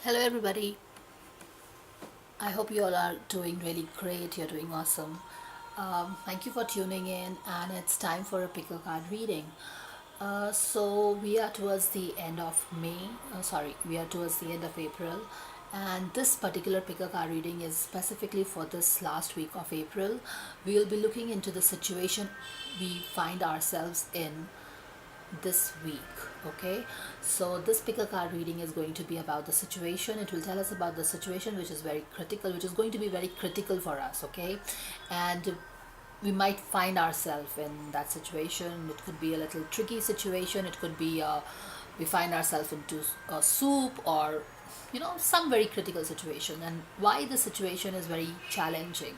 Hello, everybody. I hope you all are doing really great. You're doing awesome. Thank you for tuning in, and it's time for a pick a card reading. So, we are towards the end of May. We are towards the end of April, and this particular pick a card reading is specifically for this last week of April. We will be looking into the situation we find ourselves in this week. Okay, so this pick a card reading is going to be about the situation. It will tell us about the situation which is very critical, which is going to be very critical for us. Okay, and we might find ourselves in that situation. It could be a little tricky situation. It could be we find ourselves into a soup, or some very critical situation. And why the situation is very challenging,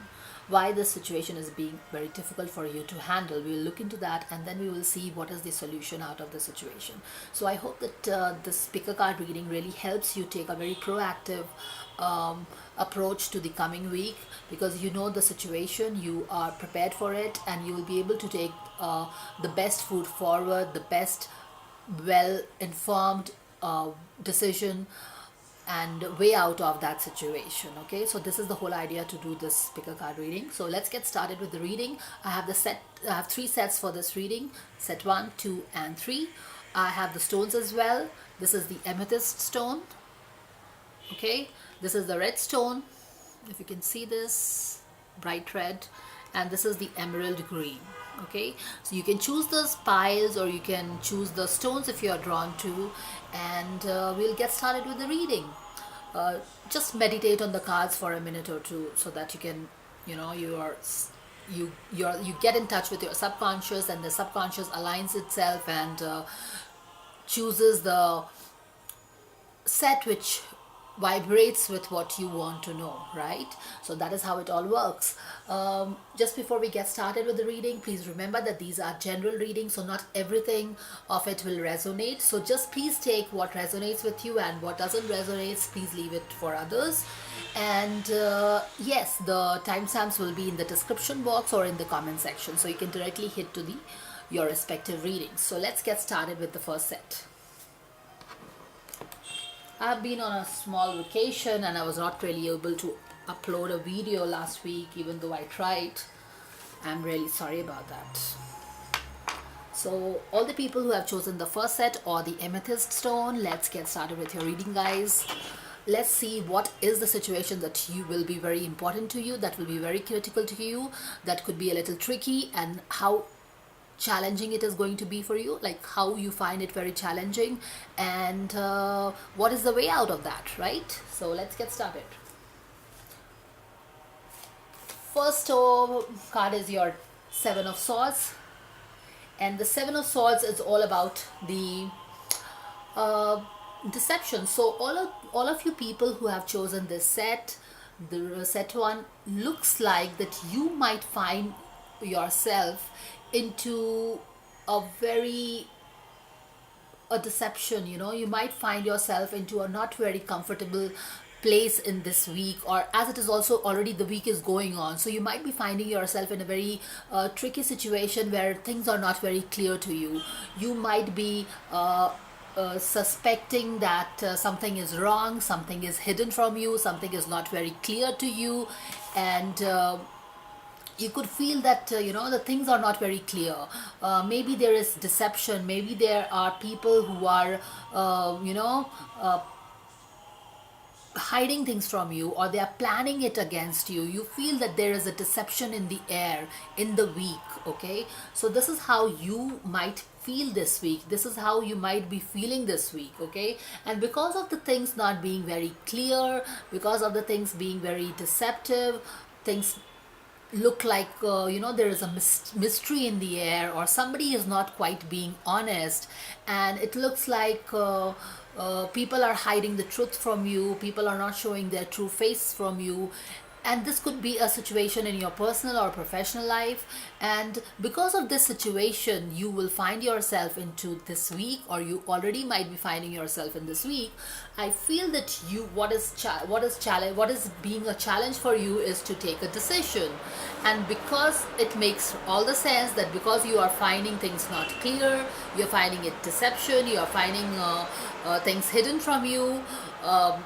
why this situation is being very difficult for you to handle, we will look into that, and then we will see what is the solution out of the situation. So I hope that this pick a card reading really helps you take a very proactive approach to the coming week, because you know the situation, you are prepared for it, and you will be able to take the best foot forward, the best well informed decision and way out of that situation. Okay, so this is the whole idea to do this pick a card reading. So let's get started with the reading. I have three sets for this reading: set 1, 2 and 3. I have the stones as well. This is the amethyst stone. Okay, this is the red stone, if you can see this, bright red, and this is the emerald green. Okay, so you can choose those piles or you can choose the stones if you are drawn to, and we'll get started with the reading. Just meditate on the cards for a minute or two, so that you can, you get in touch with your subconscious, and the subconscious aligns itself and chooses the set which vibrates with what you want to know, right? So that is how it all works. Just before we get started with the reading, please remember that these are general readings, so not everything of it will resonate. So just please take what resonates with you, and what doesn't resonate, please leave it for others. And yes, the timestamps will be in the description box or in the comment section, so you can directly hit to your respective readings. So let's get started with the first set. I've been on a small vacation and I was not really able to upload a video last week, even though I tried. I'm really sorry about that. So all the people who have chosen the first set or the amethyst stone, let's get started with your reading, guys. Let's see what is the situation that you will be very important to you, that will be very critical to you, that could be a little tricky, and how challenging it is going to be for you, like how you find it very challenging, and what is the way out of that, right? So let's get started. First card is your Seven of Swords, and the Seven of Swords is all about the deception. So all of you people who have chosen this set, the set 1, looks like that you might find yourself into a deception. You might find yourself into a not very comfortable place in this week, or as it is also already the week is going on, so you might be finding yourself in a very tricky situation where things are not very clear to you. You might be suspecting that something is wrong, something is hidden from you, something is not very clear to you, and you could feel that the things are not very clear. Maybe there is deception, maybe there are people who are hiding things from you, or they are planning it against you. You feel that there is a deception in the air in the week. Okay, so this is how you might feel this week, this is how you might be feeling this week. Okay, and because of the things not being very clear, because of the things being very deceptive, things look like there is a mystery in the air, or somebody is not quite being honest, and it looks like people are hiding the truth from you, people are not showing their true face from you. And this could be a situation in your personal or professional life, and because of this situation you will find yourself into this week, or you already might be finding yourself in this week. I feel that what is being a challenge for you is to take a decision. And because it makes all the sense, that because you are finding things not clear, you're finding it deception, you're finding things hidden from you,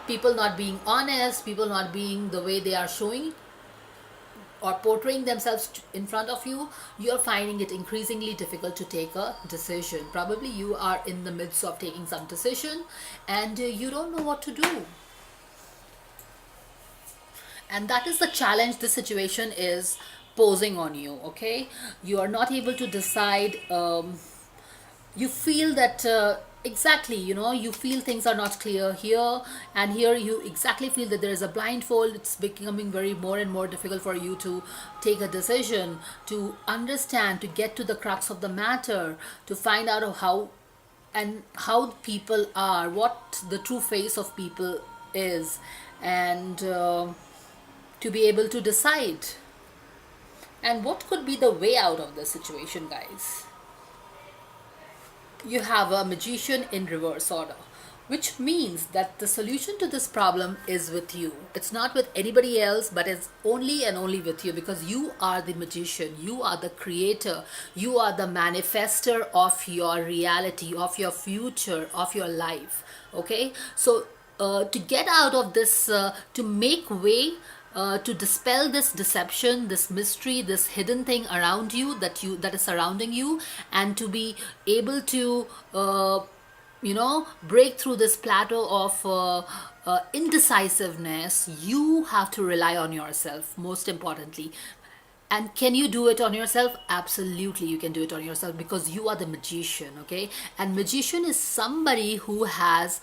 people not being honest, people not being the way they are showing or portraying themselves in front of you, you're finding it increasingly difficult to take a decision. Probably you are in the midst of taking some decision and you don't know what to do. And that is the challenge this situation is posing on you. Okay, you are not able to decide. You feel that exactly, you feel things are not clear here, and here you exactly feel that there is a blindfold. It's becoming very more and more difficult for you to take a decision, to understand, to get to the crux of the matter, to find out of how people are, what the true face of people is, and to be able to decide. And what could be the way out of this situation, guys? You have a magician in reverse order, which means that the solution to this problem is with you. It's not with anybody else, but it's only and only with you, because you are the magician, you are the creator, you are the manifester of your reality, of your future, of your life. Okay, so to get out of this, to make way, to dispel this deception, this mystery, this hidden thing around you, that is surrounding you, and to be able to break through this plateau of indecisiveness, you have to rely on yourself, most importantly. And can you do it on yourself? Absolutely, you can do it on yourself, because you are the magician. Okay, and magician is somebody who has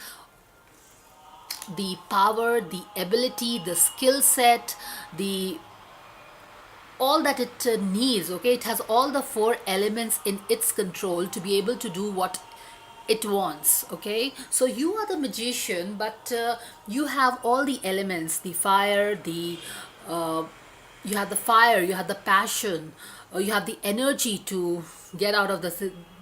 the power, the ability, the skill set, the all that it needs. Okay, it has all the four elements in its control to be able to do what it wants. Okay, so you are the magician, but you have all the elements, the fire, the you have the fire, you have the passion, you have the energy to get out of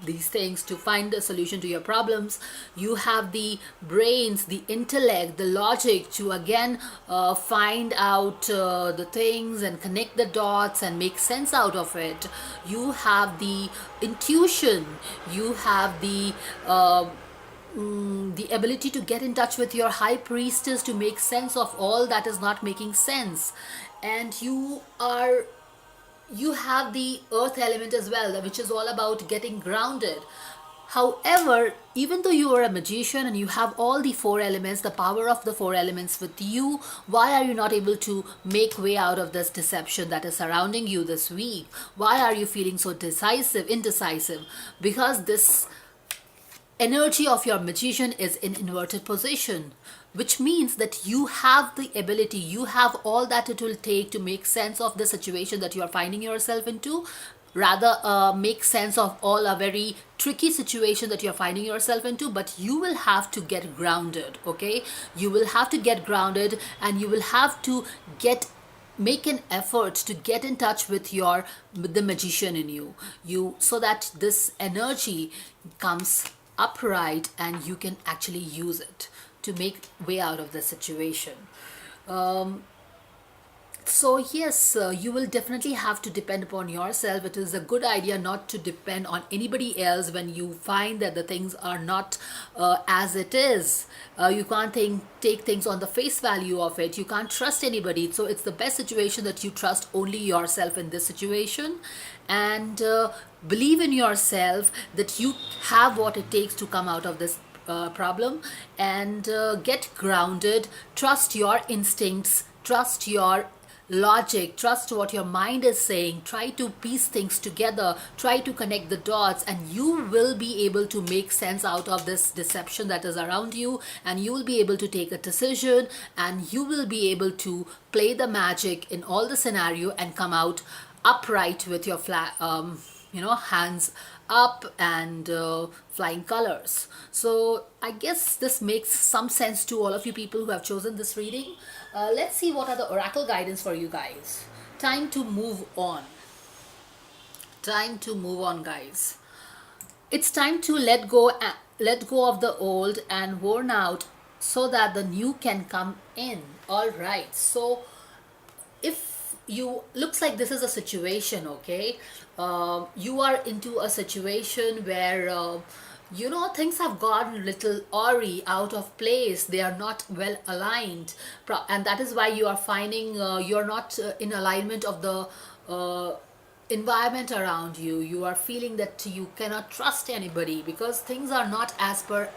these things, to find a solution to your problems. You have the brains, the intellect, the logic to again find out the things and connect the dots and make sense out of it. You have the intuition, you have the ability to get in touch with your high priestess to make sense of all that is not making sense. And you have the earth element as well, which is all about getting grounded. However, even though you are a magician and you have all the four elements, the power of the four elements with you, why are you not able to make way out of this deception that is surrounding you this week? Why are you feeling so indecisive? Because this energy of your magician is in inverted position, which means that you have the ability, you have all that it will take to make sense of the situation that you are finding yourself into. Rather, make sense of all a very tricky situation that you're finding yourself into, but you will have to get grounded. Okay, you will have to get grounded, and you will have to make an effort to get in touch with the magician in you, so that this energy comes upright and you can actually use it to make way out of the situation. So yes, you will definitely have to depend upon yourself. It is a good idea not to depend on anybody else when you find that the things are not as it is. You can't take things on the face value of it. You can't trust anybody. So it's the best situation that you trust only yourself in this situation, and believe in yourself that you have what it takes to come out of this problem, and get grounded. Trust your instincts, trust your logic, trust what your mind is saying. Try to piece things together, try to connect the dots, and you will be able to make sense out of this deception that is around you, and you will be able to take a decision, and you will be able to play the magic in all the scenario and come out upright with your hands up and flying colors. So I guess this makes some sense to all of you people who have chosen this reading. Let's see what are the oracle guidance for you guys. Time to move on. Time to move on, guys. It's time to let go of the old and worn out, so that the new can come in. All right, so if you looks like this is a situation, okay, you are into a situation where You know, things have gotten a little awry, out of place. They are not well aligned. And that is why you are finding you're not in alignment of the environment around you. You are feeling that you cannot trust anybody because things are not as per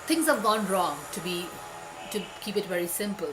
things have gone wrong, to keep it very simple.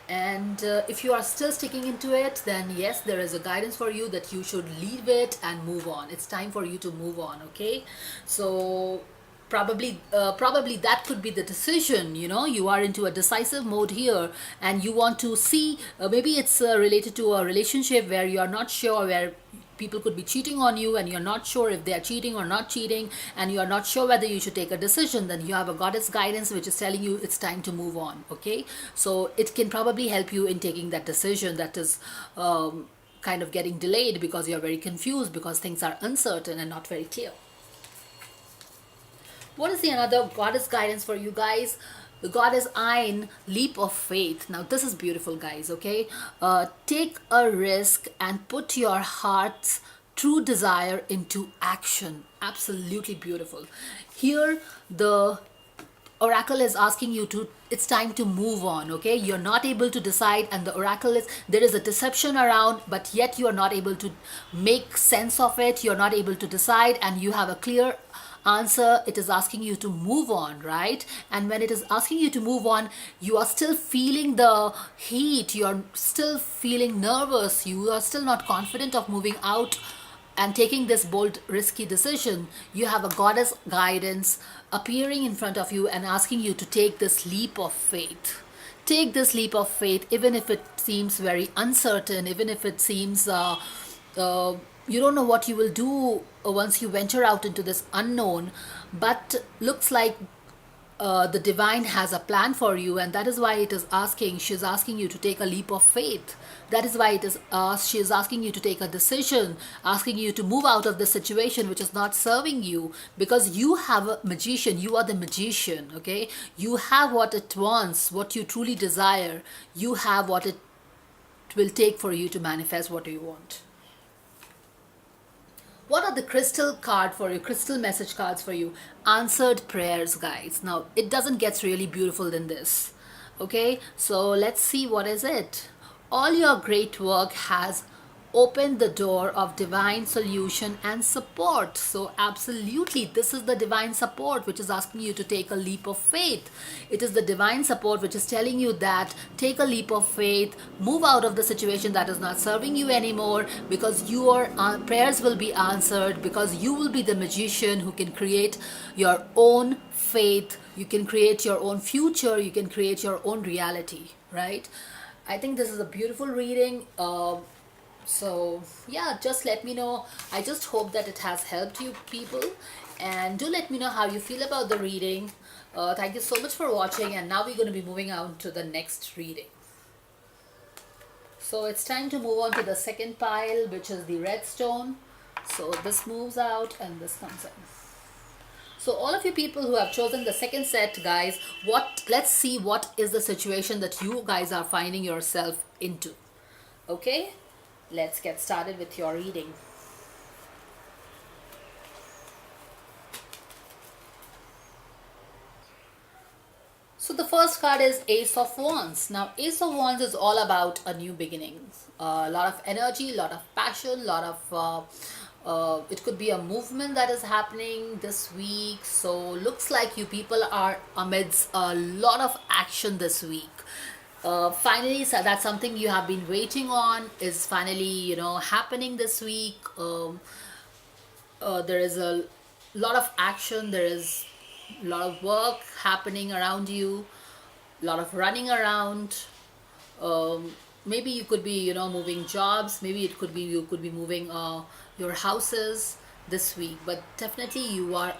And if you are still sticking into it, then yes, there is a guidance for you that you should leave it and move on. It's time for you to move on. Okay, so probably that could be the decision. You know, you are into a decisive mode here, and you want to see, maybe it's related to a relationship where you are not sure, where people could be cheating on you and you're not sure if they are cheating or not cheating, and you are not sure whether you should take a decision. Then you have a goddess guidance which is telling you it's time to move on. Okay, so it can probably help you in taking that decision that is kind of getting delayed because you're very confused, because things are uncertain and not very clear. What is the another goddess guidance for you guys? The goddess Ain, leap of faith. Now this is beautiful, guys. Okay, take a risk and put your heart's true desire into action. Absolutely beautiful. Here the oracle is asking you to, it's time to move on. Okay, you're not able to decide, and the oracle is, there is a deception around, but yet you are not able to make sense of it. You're not able to decide, and you have a clear answer. It is asking you to move on, right? And when it is asking you to move on, you are still feeling the heat, you're still feeling nervous, you are still not confident of moving out and taking this bold, risky decision. You have a goddess guidance appearing in front of you and asking you to take this leap of faith. Take this leap of faith, even if it seems very uncertain, even if it seems uh, you don't know what you will do once you venture out into this unknown. But looks like the divine has a plan for you, and that is why it is asking, she's asking you to take a leap of faith. That is why it is she is asking you to take a decision, asking you to move out of the situation which is not serving you, because you have a magician, you are the magician. Okay, you have what it wants, what you truly desire. You have what it will take for you to manifest what you want. What are the crystal card for you, crystal message cards for you? Answered prayers, guys. Now it doesn't get really beautiful than this. Okay, so let's see what is it. All your great work has opened the door of divine solution and support. So absolutely, this is the divine support which is asking you to take a leap of faith. It is the divine support which is telling you that take a leap of faith, move out of the situation that is not serving you anymore, because your prayers will be answered, because you will be the magician who can create your own faith, you can create your own future, you can create your own reality, right? I think this is a beautiful reading. So yeah, just let me know. I just hope that it has helped you people, and do let me know how you feel about the reading. Thank you so much for watching, and now we're going to be moving on to the next reading. So it's time to move on to the second pile, which is the red stone. So this moves out and this comes in. So all of you people who have chosen the second set, guys, let's see what is the situation that you guys are finding yourself into. Okay, let's get started with your reading. So the first card is Ace of Wands. Now Ace of Wands is all about a new beginning. A lot of energy, a lot of passion, a lot of it could be a movement that is happening this week. So looks like you people are amidst a lot of action this week. Finally, so that's something you have been waiting on is finally, you know, happening this week. There is a lot of action, there is a lot of work happening around you, a lot of running around. Maybe you could be, you know, moving jobs, maybe it could be you could be moving your houses this week, but definitely you are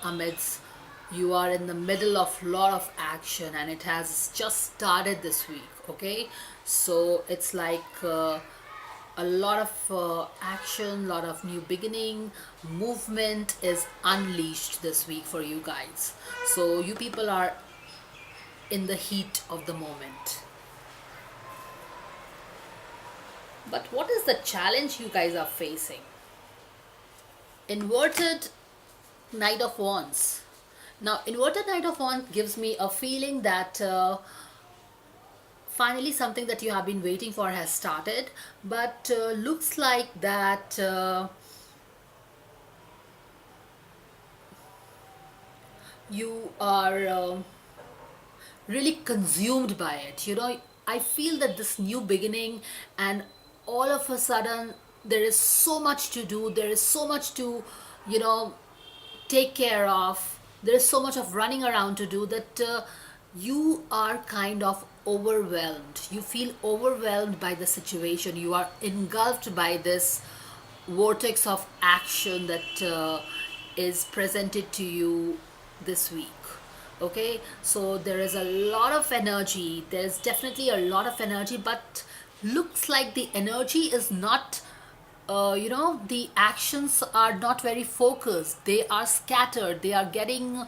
in the middle of lot of action, and it has just started this week. Okay, so it's like a lot of action, lot of new beginning, movement is unleashed this week for you guys. So you people are in the heat of the moment. But what is the challenge you guys are facing? Inverted Knight of Wands. Now, inverted Knight of Wands gives me a feeling that finally something that you have been waiting for has started, but looks like that you are really consumed by it. I feel that this new beginning, and all of a sudden, there is so much to do, there is so much to, you know, take care of. There is so much of running around to do that you are kind of overwhelmed. You feel overwhelmed by the situation. You are engulfed by this vortex of action that is presented to you this week. Okay, so there is a lot of energy. There's definitely a lot of energy, but looks like the energy is not the actions are not very focused. They are scattered. They are getting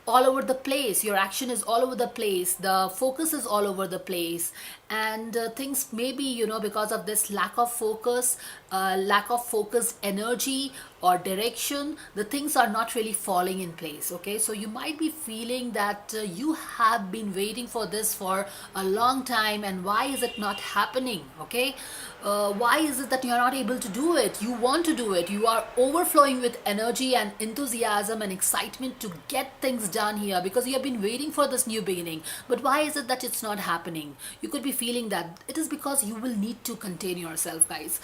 all over the place. Your action is all over the place, the focus is all over the place, and things maybe, because of this lack of focus, lack of focused energy or direction, the things are not really falling in place. Okay, so you might be feeling that you have been waiting for this for a long time, and why is it not happening? Okay, why is it that you're not able to do it? You want to do it, you are overflowing with energy and enthusiasm and excitement to get things done here, because you have been waiting for this new beginning. But why is it that it's not happening? You could be feeling that it is because you will need to contain yourself, guys.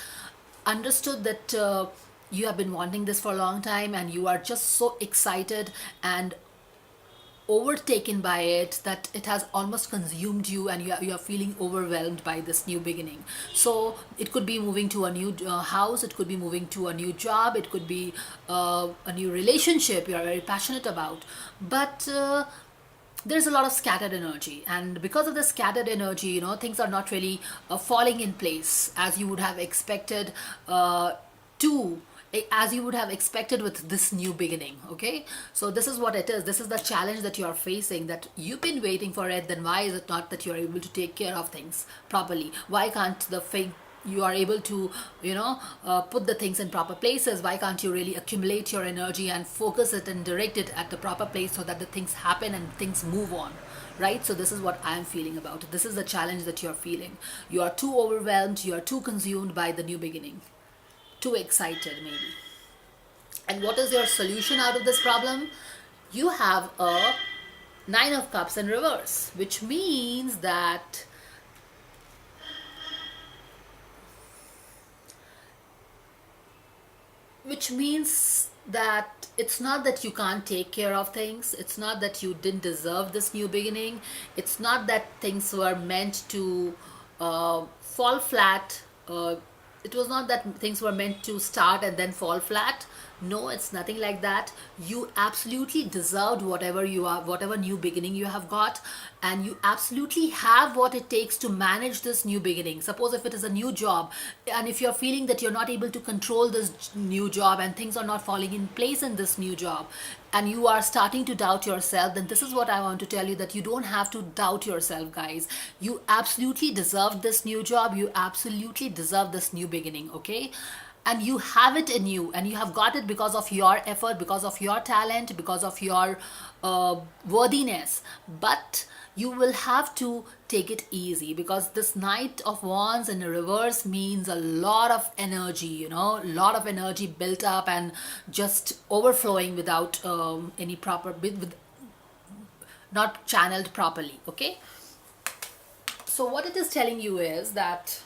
Understood that you have been wanting this for a long time, and you are just so excited and overtaken by it that it has almost consumed you, and you are feeling overwhelmed by this new beginning. So it could be moving to a new house, it could be moving to a new job, it could be a new relationship you are very passionate about. But there's a lot of scattered energy, and because of the scattered energy, things are not really falling in place as you would have expected to as you would have expected with this new beginning. Okay, so this is what it is. This is the challenge that you are facing, that you've been waiting for it. Then why is it not that you are able to take care of things properly? Why can't the thing you are able to put the things in proper places? Why can't you really accumulate your energy and focus it and direct it at the proper place so that the things happen and things move on? Right, so this is what I'm feeling about it. This is the challenge that you're feeling. You are too overwhelmed, you are too consumed by the new beginning, too excited maybe. And what is your solution out of this problem? You have a Nine of Cups in reverse, which means that it's not that you can't take care of things, it's not that you didn't deserve this new beginning, it's not that things were meant to fall flat. It was not that things were meant to start and then fall flat. No, it's nothing like that. You absolutely deserved whatever you are, whatever new beginning you have got, and you absolutely have what it takes to manage this new beginning. Suppose if it is a new job, and if you're feeling that you're not able to control this new job and things are not falling in place in this new job, and you are starting to doubt yourself, then this is what I want to tell you, that you don't have to doubt yourself, guys. You absolutely deserve this new job, you absolutely deserve this new beginning. Okay, and you have it in you, and you have got it because of your effort, because of your talent, because of your worthiness. But you will have to take it easy, because this Knight of Wands in reverse means a lot of energy, a lot of energy built up and just overflowing without any proper with not channeled properly. Okay, so what it is telling you is that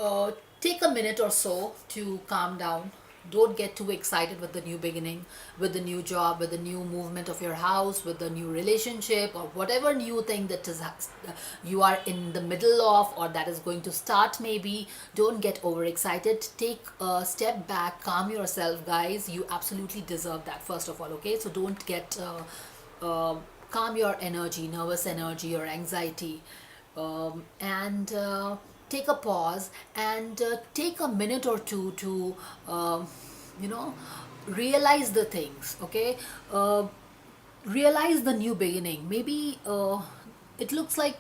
uh, take a minute or so to calm down. Don't get too excited with the new beginning, with the new job, with the new movement of your house, with the new relationship, or whatever new thing that is you are in the middle of, or that is going to start maybe. Don't get overexcited. Take a step back, calm yourself, guys. You absolutely deserve that, first of all. Okay, so don't get calm your energy, nervous energy or anxiety, and take a pause and take a minute or two to you know realize the things. Okay, realize the new beginning. Maybe it looks like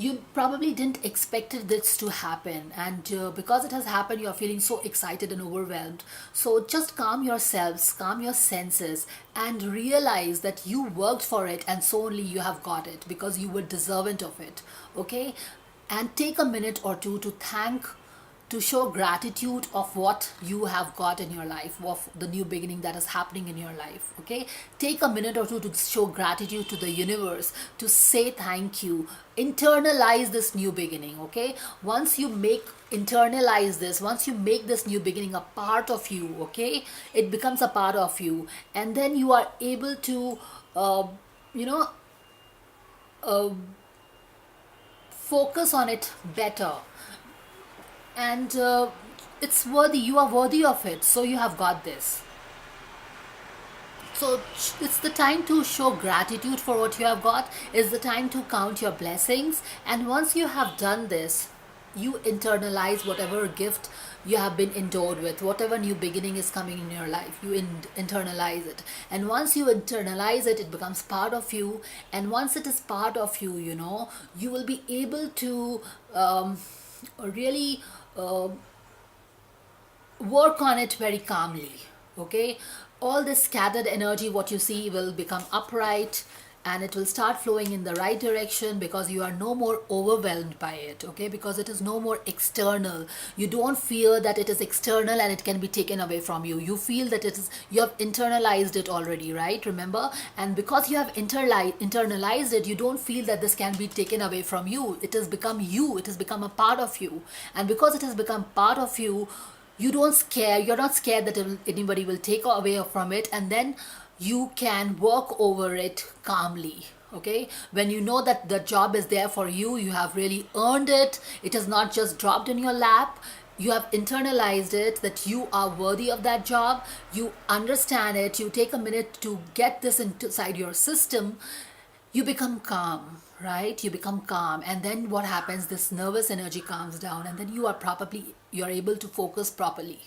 you probably didn't expect this to happen, and because it has happened, you're feeling so excited and overwhelmed. So just calm yourselves, calm your senses, and realize that you worked for it, and so only you have got it because you were deserving of it. Okay, and take a minute or two to thank, to show gratitude of what you have got in your life, of the new beginning that is happening in your life. Okay, take a minute or two to show gratitude to the universe, to say thank you. Internalize this new beginning. Okay, once you make internalize this, once you make this new beginning a part of you, okay, it becomes a part of you, and then you are able to uh, you know focus on it better, and it's worthy, you are worthy of it, so you have got this. So it's the time to show gratitude for what you have got. It's the time to count your blessings, and once you have done this, you internalize whatever gift you have been endowed with, whatever new beginning is coming in your life, you internalize it. And once you internalize it, it becomes part of you. And once it is part of you, you will be able to really work on it very calmly. Okay, all this scattered energy what you see will become upright, and it will start flowing in the right direction, because you are no more overwhelmed by it. Okay, because it is no more external. You don't fear that it is external and it can be taken away from you. You feel that it is, you have internalized it already, right? Remember, and because you have internalized it, you don't feel that this can be taken away from you. It has become you, it has become a part of you. And because it has become part of you, you're not scared that anybody will take away from it, and then you can work over it calmly. Okay, when you know that the job is there for you, you have really earned it, it has not just dropped in your lap, you have internalized it, that you are worthy of that job, you understand it, you take a minute to get this inside your system, you become calm, right? You become calm, and then what happens, this nervous energy calms down, and then you're able to focus properly.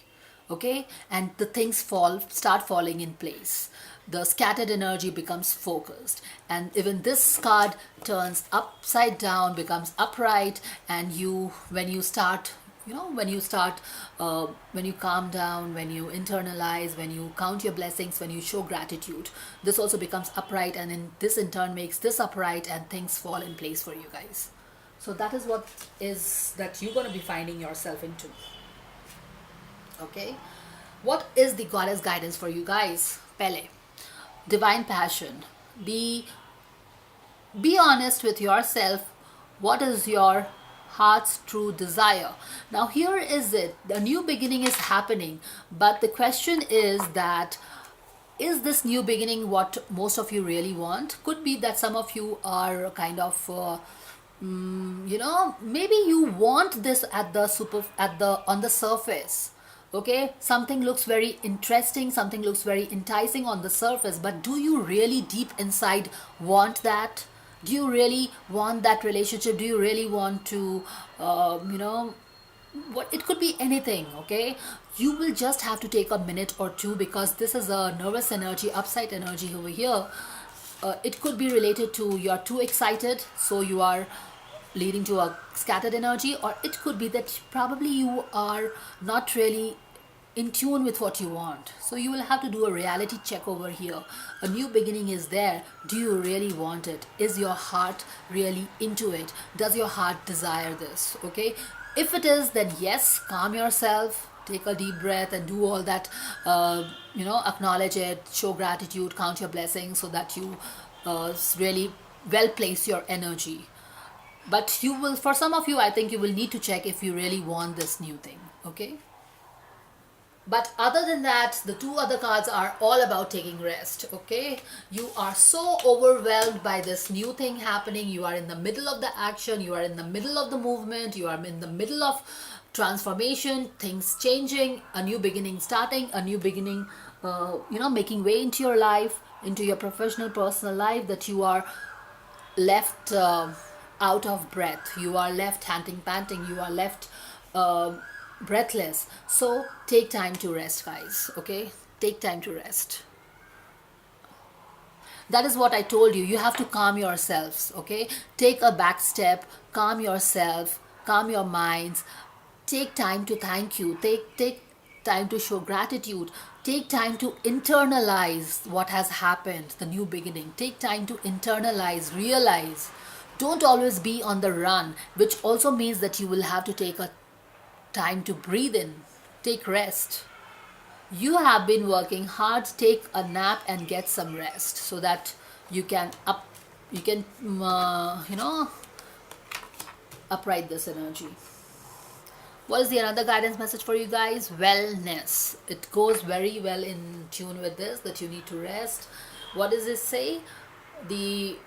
Okay, and the things start falling in place, the scattered energy becomes focused, and even this card turns upside down, becomes upright. And when you start, when you calm down, when you internalize, when you count your blessings, when you show gratitude, this also becomes upright, and this in turn makes this upright, and things fall in place for you guys. So that is what is that you're going to be finding yourself into. Okay, what is the goddess guidance for you guys? Pele, divine passion. Be honest with yourself. What is your heart's true desire? Now here is it, the new beginning is happening, but the question is that, is this new beginning what most of you really want? Could be that some of you are kind of maybe you want this on the surface. Okay, something looks very interesting, something looks very enticing on the surface, but do you really deep inside want that? Do you really want that relationship? Do you really want to what, it could be anything. Okay, you will just have to take a minute or two, because this is a nervous energy, upside energy over here. It could be related to you're too excited, so you are leading to a scattered energy, or it could be that probably you are not really in tune with what you want. So you will have to do a reality check over here. A new beginning is there. Do you really want it? Is your heart really into it? Does your heart desire this? Okay, if it is, then yes, calm yourself, take a deep breath, and do all that. Acknowledge it, show gratitude, count your blessings, so that you really well place your energy. But you will, for some of you, I think you will need to check if you really want this new thing. Okay, but other than that, the two other cards are all about taking rest. Okay, you are so overwhelmed by this new thing happening, you are in the middle of the action, you are in the middle of the movement, you are in the middle of transformation, things changing, a new beginning starting, a new beginning making way into your life, into your professional personal life, that you are left out of breath, you are left panting, you are left breathless. So take time to rest, guys. Okay, take time to rest. That is what I told you. You have to calm yourselves, okay? Take a back step, calm yourself, calm your minds. Take time to thank you. Take time to show gratitude. Take time to internalize what has happened, the new beginning. Take time to internalize, realize. Don't always be on the run, which also means that you will have to take a time to breathe in, take rest. You have been working hard, take a nap and get some rest so that you can upright this energy. What is the another guidance message for you guys? Wellness. It goes very well in tune with this, that you need to rest. What does this say? The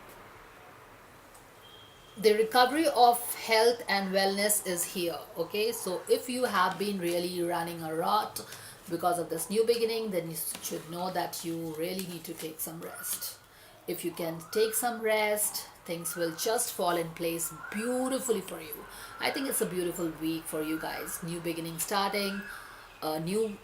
recovery of health and wellness is here. Okay, so if you have been really running a rot because of this new beginning, then you should know that you really need to take some rest. If you can take some rest, things will just fall in place beautifully for you. I think it's a beautiful week for you guys. New beginning starting, a new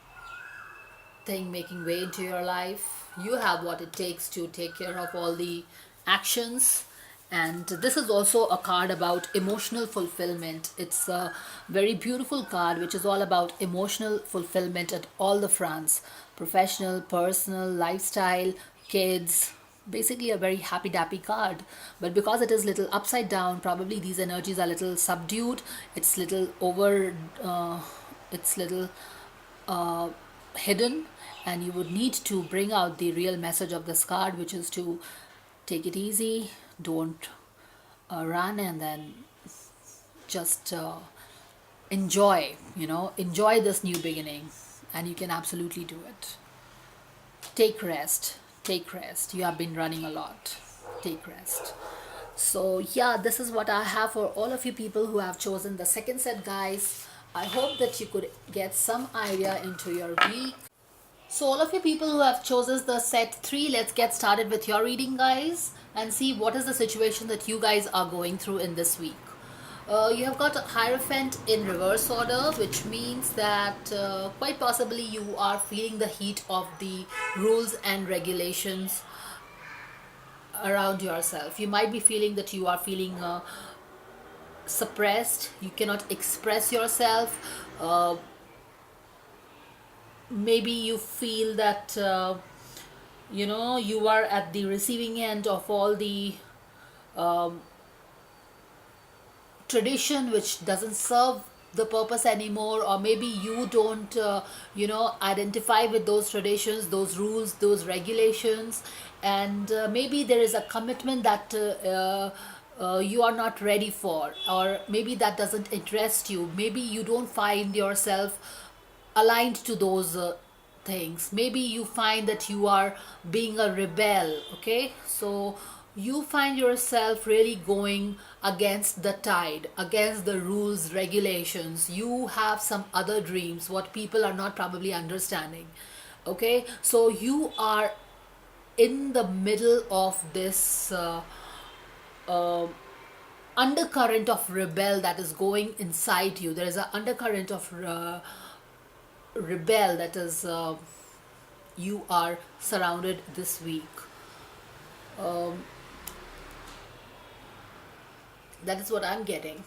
thing making way into your life. You have what it takes to take care of all the actions. And this is also a card about emotional fulfillment. It's a very beautiful card which is all about emotional fulfillment at all the fronts: professional, personal, lifestyle, kids. Basically a very happy dappy card, but because it is little upside down, probably these energies are little subdued. It's little over it's little hidden, and you would need to bring out the real message of this card, which is to take it easy, don't run, and then just enjoy, enjoy this new beginning, and you can absolutely do it. Take rest, take rest. You have been running a lot. Take rest. So yeah, this is what I have for all of you people who have chosen the second set, guys. I hope that you could get some idea into your week. So all of you people who have chosen the set 3, let's get started with your reading, guys, and see what is the situation that you guys are going through in this week. You have got a Hierophant in reverse order, which means that quite possibly you are feeling the heat of the rules and regulations around yourself. You might be feeling that you are feeling suppressed, you cannot express yourself. Maybe you feel that you are at the receiving end of all the tradition which doesn't serve the purpose anymore, or maybe you don't identify with those traditions, those rules, those regulations, and maybe there is a commitment that you are not ready for, or maybe that doesn't interest you. Maybe you don't find yourself aligned to those things. Maybe you find that you are being a rebel. Okay, so you find yourself really going against the tide, against the rules, regulations. You have some other dreams, what people are not probably understanding. Okay, so you are in the middle of this undercurrent of rebel that is going inside you. There is an undercurrent of rebel that is you are surrounded this week. That is what I'm getting.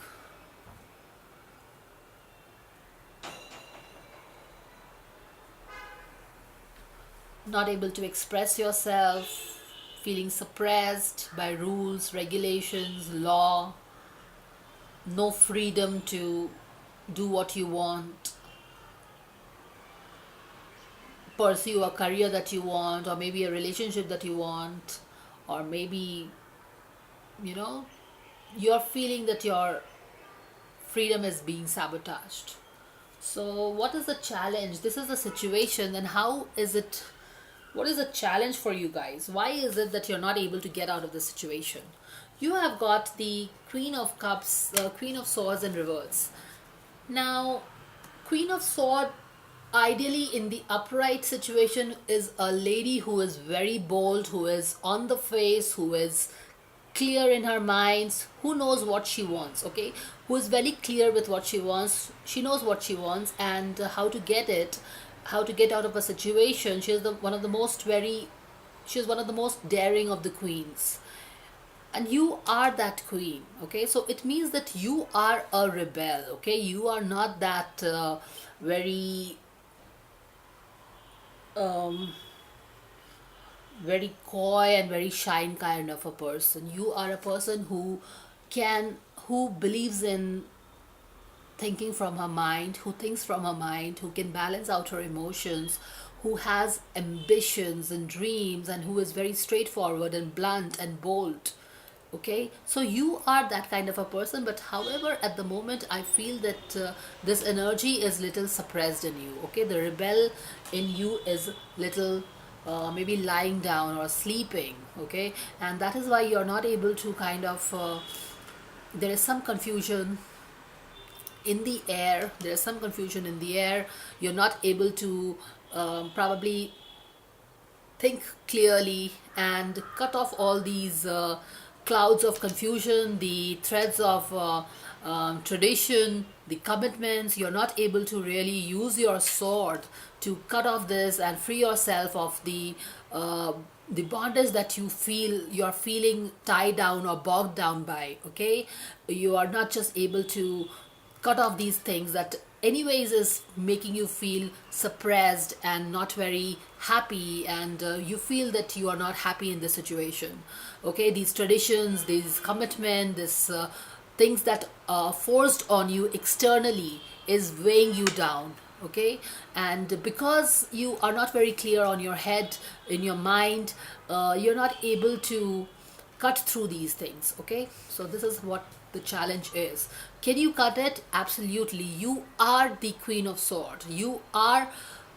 Not able to express yourself, feeling suppressed by rules, regulations, law, no freedom to do what you want, pursue a career that you want, or maybe a relationship that you want, or maybe you're feeling that your freedom is being sabotaged. So what is the challenge? This is the situation, and how is it, what is the challenge for you guys? Why is it that you're not able to get out of the situation? You have got the Queen of Cups, Queen of Swords in reverse. Now, Queen of Swords, ideally in the upright situation, is a lady who is very bold, who is on the face, who is clear in her mind, who knows what she wants. Okay, who is very clear with what she wants. She knows what she wants and how to get it, how to get out of a situation. She is one of the most very She is one of the most daring of the queens, and you are that queen. Okay, so it means that you are a rebel. Okay, you are not that very um, very coy and very shy kind of a person. You are a person can who believes in thinking from her mind, who thinks from her mind, who can balance out her emotions, who has ambitions and dreams, and who is very straightforward and blunt and bold. Okay, so you are that kind of a person, but however, at the moment, I feel that this energy is little suppressed in you. Okay, the rebel in you is little maybe lying down or sleeping. Okay, and that is why you're not able to kind of there is some confusion in the air. There's some confusion in the air. You're not able to probably think clearly and cut off all these clouds of confusion, the threads of tradition, the commitments. You're not able to really use your sword to cut off this and free yourself of the bondage that you're feeling tied down or bogged down by. Okay, you are not just able to cut off these things that anyways is making you feel suppressed and not very happy, and you feel that you are not happy in this situation. Okay, these traditions, these commitment, this things that are forced on you externally is weighing you down. Okay, and because you are not very clear on your head, in your mind, you're not able to cut through these things. Okay, so this is what the challenge is. Can you cut it? Absolutely. You are the queen of swords. You have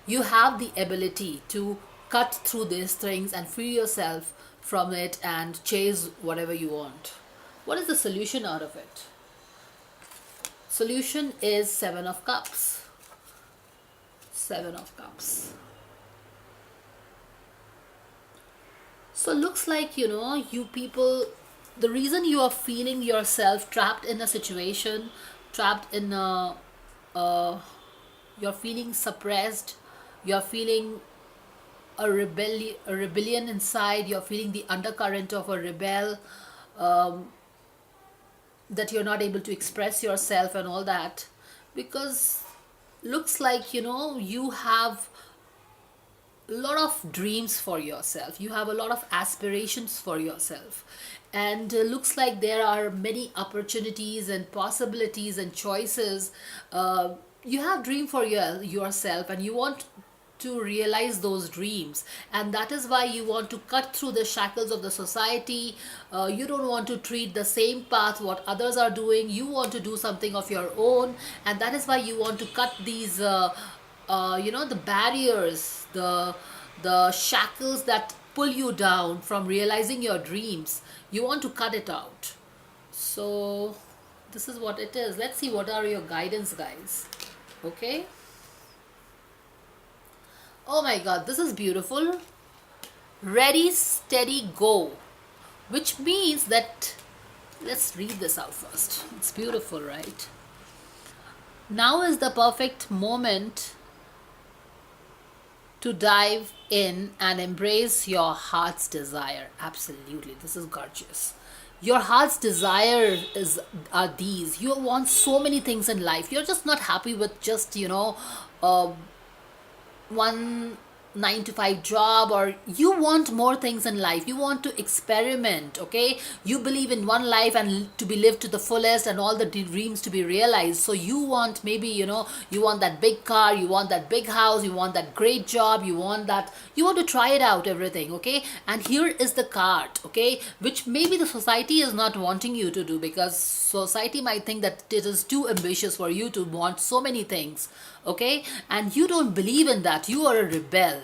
the ability to cut through these things and free yourself from it and chase whatever you want. What is the solution out of it? Solution is Seven of Cups. Seven of Cups. So looks like, you people, the reason you are feeling yourself trapped in a situation, trapped in you're feeling suppressed, you're feeling a rebellion inside, you're feeling the undercurrent of a rebel, that you're not able to express yourself and all that, because looks like, you have a lot of dreams for yourself, you have a lot of aspirations for yourself, and looks like there are many opportunities and possibilities and choices. You have dream for yourself, and you want to realize those dreams, and that is why you want to cut through the shackles of the society. You don't want to treat the same path what others are doing. You want to do something of your own, and that is why you want to cut these the barriers, the shackles that pull you down from realizing your dreams. You want to cut it out. So this is what it is. Let's see what are your guidance, guys. Okay, oh my god, this is beautiful. Ready, steady, go, which means that, let's read this out first. It's beautiful, right? Now is the perfect moment to dive in and embrace your heart's desire. Absolutely, this is gorgeous. Your heart's desire are these. You want so many things in life. You're just not happy with just one 9 to 5 job, or you want more things in life. You want to experiment. Okay, you believe in one life and to be lived to the fullest and all the dreams to be realized. So you want, maybe you want that big car, you want that big house, you want that great job, you want to try it out, everything. Okay, and here is the card, okay, which maybe the society is not wanting you to do, because society might think that it is too ambitious for you to want so many things. Okay, and you don't believe in that. You are a rebel.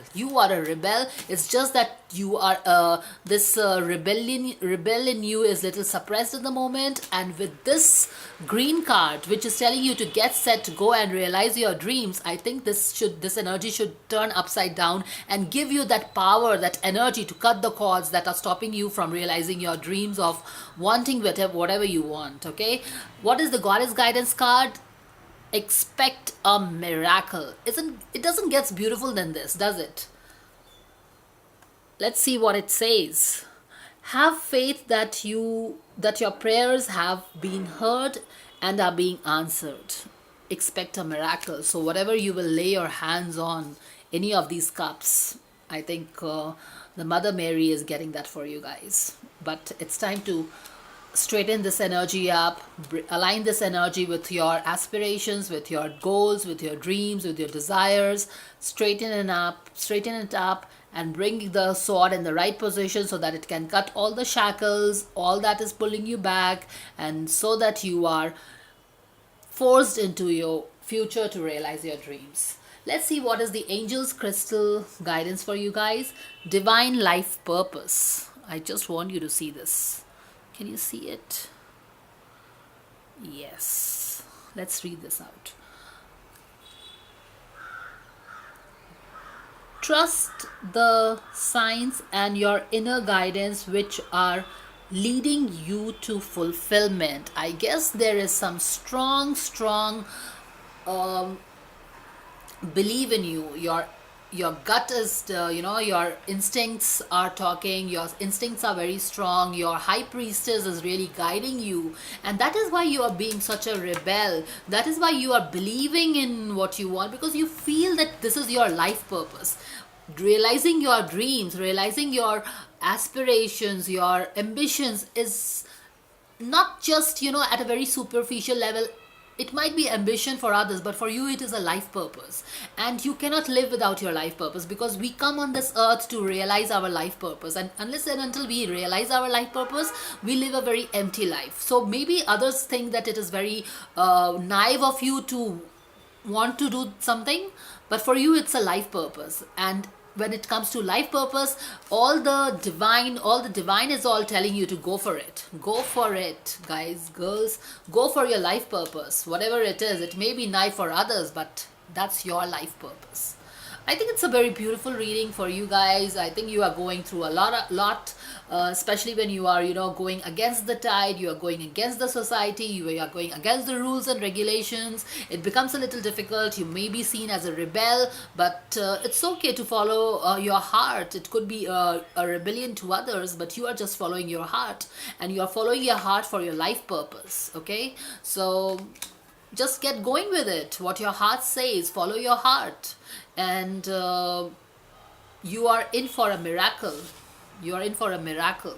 It's just that you are this rebel in you is little suppressed at the moment, and with this green card which is telling you to get set to go and realize your dreams, I think this energy should turn upside down and give you that power, that energy to cut the cords that are stopping you from realizing your dreams of wanting whatever you want. Okay, what is the goddess guidance card? Expect a miracle. It doesn't get beautiful than this, does it? Let's see what it says. Have faith that your prayers have been heard and are being answered. Expect a miracle. So whatever you will lay your hands on, any of these cups, I think the Mother Mary is getting that for you guys. But it's time to straighten this energy up, align this energy with your aspirations, with your goals, with your dreams, with your desires. Straighten it up, and bring the sword in the right position so that it can cut all the shackles, all that is pulling you back, and so that you are forced into your future to realize your dreams. Let's see what is the angel's crystal guidance for you guys. Divine life purpose. I just want you to see this. Can you see it? Yes. Let's read this out. Trust the signs and your inner guidance which are leading you to fulfillment. I guess there is some strong um, believe in you. Your gut is your instincts are talking, your instincts are very strong, your high priestess is really guiding you, and that is why you are being such a rebel. That is why you are believing in what you want, because you feel that this is your life purpose. Realizing your dreams, realizing your aspirations, your ambitions is not just at a very superficial level. It might be ambition for others, but for you it is a life purpose, and you cannot live without your life purpose, because we come on this earth to realize our life purpose, and unless and until we realize our life purpose, we live a very empty life. So maybe others think that it is very naive of you to want to do something, but for you it's a life purpose. And when it comes to life purpose, all the divine is all telling you to go for it, guys, girls. Go for your life purpose, whatever it is. It may be naive for others, but that's your life purpose. I think it's a very beautiful reading for you guys. I think you are going through a lot, especially when you are, going against the tide. You are going against the society. You are going against the rules and regulations. It becomes a little difficult. You may be seen as a rebel, but it's okay to follow your heart. It could be a rebellion to others, but you are just following your heart, and you are following your heart for your life purpose. Okay, so just get going with it. What your heart says, follow your heart, and you are in for a miracle. You are in for a miracle.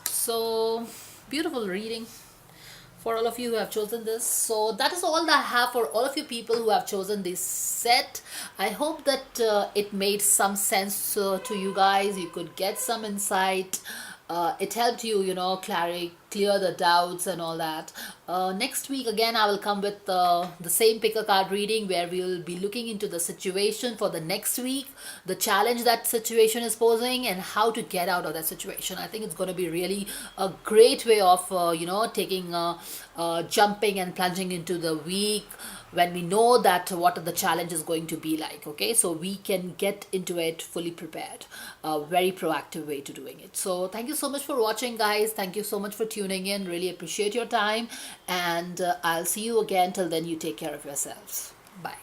So beautiful reading for all of you who have chosen this. So that is all that I have for all of you people who have chosen this set. I hope that it made some sense to you guys. You could get some insight. It helped you, clear the doubts and all that. Next week again I will come with the same pick a card reading, where we will be looking into the situation for the next week, the challenge that situation is posing, and how to get out of that situation. I think it's going to be really a great way of taking jumping and plunging into the week, when we know that what the challenge is going to be like. Okay, so we can get into it fully prepared. A very proactive way to doing it. So thank you so much for watching, guys. Thank you so much for tuning in. Really appreciate your time, and I'll see you again. Till then, you take care of yourselves. Bye.